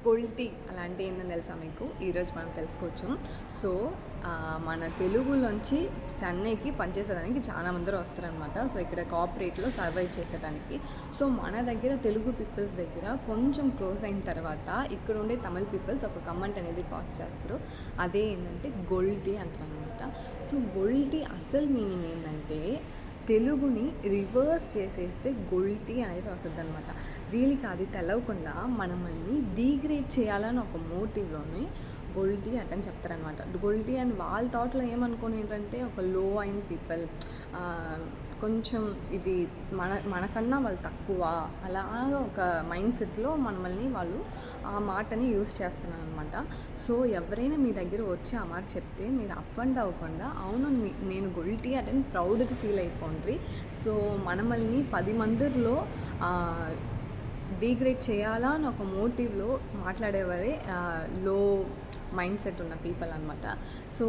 Gold tea అలాంటి ఏందని తెలుసా మీకు? ఈరోజు మనం తెలుసుకోవచ్చు. సో మన తెలుగులోంచి చెన్నైకి పనిచేసేదానికి చాలా మంది వస్తారనమాట. సో ఇక్కడ కార్పొరేట్లో సర్వైవ్ చేసేదానికి. సో మన దగ్గర తెలుగు పీపుల్స్ దగ్గర కొంచెం క్లోజ్ అయిన తర్వాత ఇక్కడ ఉండే తమిళ పీపుల్స్ ఒక కమెంట్ అనేది పాస్ చేస్తారు. అదే ఏంటంటే గోల్డ్ టీ అంటారు అనమాట. సో గోల్డ్ టీ అసలు మీనింగ్ ఏంటంటే తెలుగుని రివర్స్ చేసేస్తే గోల్డ్ టీ అనేది వస్తుంది అనమాట. వీళ్ళకి అది తెలవకుండా మనల్ని డీగ్రేడ్ చేయాలని ఒక మోటివ్లోనే గోల్డ్ టీ అటని చెప్తారనమాట. గోల్డ్ టీ అని వాళ్ళ థాట్లో ఏమనుకోని ఏంటంటే ఒక లో అయిన పీపుల్, కొంచెం ఇది మనకన్నా వాళ్ళు తక్కువ అలాగా ఒక మైండ్ సెట్లో మనల్ని వాళ్ళు ఆ మాటని యూస్ చేస్తున్నారు అనమాట. సో ఎవరైనా మీ దగ్గర వచ్చి ఆ మాట చెప్తే మీరు అఫెండ్ అవ్వకుండా అవును నేను గోల్డ్ టీ అటని ప్రౌడ్గా ఫీల్ అయిపోండి. సో మనల్ని 10 మందిలో డీగ్రేడ్ చేయాలా అని ఒక మోటివ్లో మాట్లాడేవారే లో మైండ్ సెట్ ఉన్న పీపుల్ అనమాట. సో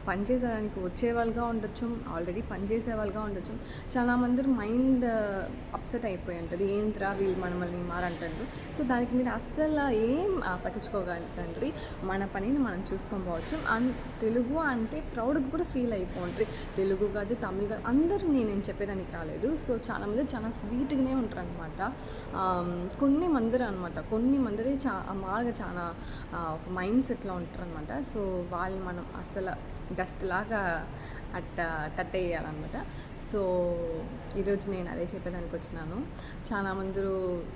పనిచేసేదానికి వచ్చేవాళ్ళుగా ఉండొచ్చు, ఆల్రెడీ పనిచేసే వాళ్ళుగా ఉండొచ్చు. చాలామంది మైండ్ అప్సెట్ అయిపోయి ఉంటుంది, ఏంట్రా వీళ్ళు మనల్ని మారంటారు. సో దానికి మీరు అస్సలు ఏం పట్టించుకోగలండి. మన పనిని మనం చూసుకొని పోవచ్చు. తెలుగు అంటే ప్రౌడ్గా కూడా ఫీల్ అయిపోండి. తెలుగు కాదు, తమిళ కాదు, అందరూ నేనేం చెప్పేదానికి రాలేదు. సో చాలామంది చాలా స్వీట్గానే ఉంటారు అనమాట. కొన్ని మంది మాగా చాలా ఒక మైండ్ సెట్లో ఉంటారు అనమాట. సో వాళ్ళు మనం అసలు డస్ట్ లాగా తట్టేయాలన్నమాట. సో ఈరోజు నేను అదే చెప్పేదానికి వచ్చినాను. చాలామంది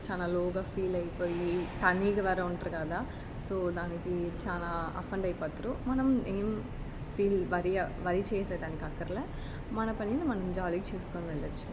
చాలా లోగా ఫీల్ అయిపోయి తనీగా వర ఉంటారు కదా. సో దానికి చాలా అఫెండ్ అయిపోతారు. మనం ఏం వరి చేసేదానికి అక్కర్లే, మన పనిని మనం జాలీగా చూసుకొని వెళ్ళొచ్చు.